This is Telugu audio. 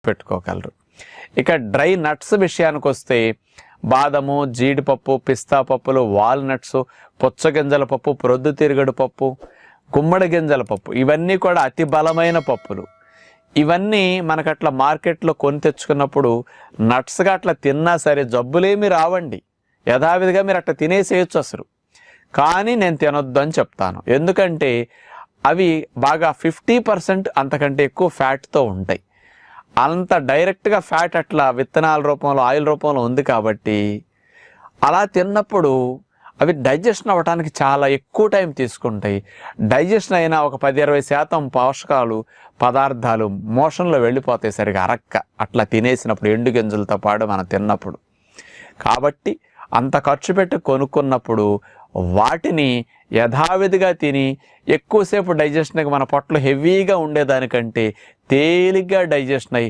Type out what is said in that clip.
పెట్టుకోగలరు. ఇక డ్రై నట్స్ విషయానికి వస్తే బాదము, జీడిపప్పు, పిస్తా పప్పులు, వాల్నట్స్, పుచ్చగింజల పప్పు, ప్రొద్దుతిరుగుడు పప్పు, గుమ్మడి గింజల పప్పు ఇవన్నీ కూడా అతి బలమైన పప్పులు. ఇవన్నీ మనకు అట్లా మార్కెట్లో కొని తెచ్చుకున్నప్పుడు నట్స్గా అట్లా తిన్నా సరే జబ్బులేమి రావండి, యథావిధిగా మీరు అట్లా తినేసేయచ్చు అసలు. కానీ నేను తినొద్దు అని చెప్తాను. ఎందుకంటే అవి బాగా 50% అంతకంటే ఎక్కువ ఫ్యాట్తో ఉంటాయి. అంత డైరెక్ట్గా ఫ్యాట్ అట్లా విత్తనాల రూపంలో, ఆయిల్ రూపంలో ఉంది కాబట్టి అలా తిన్నప్పుడు అవి డైజెషన్ అవ్వడానికి చాలా ఎక్కువ టైం తీసుకుంటాయి. డైజెషన్ అయినా ఒక 10-20% పోషకాలు పదార్థాలు మోషన్లో వెళ్ళిపోతాయి సరిగా అరక్క అట్లా తినేసినప్పుడు, ఎండు గింజలతో పాటు మనం తిన్నప్పుడు. కాబట్టి అంత ఖర్చు పెట్టి కొనుక్కున్నప్పుడు వాటిని యథావిధిగా తిని ఎక్కువసేపు డైజెషన్కి మన పొట్టలో హెవీగా ఉండేదానికంటే తేలిగ్గా డైజెషన్ అయ్యి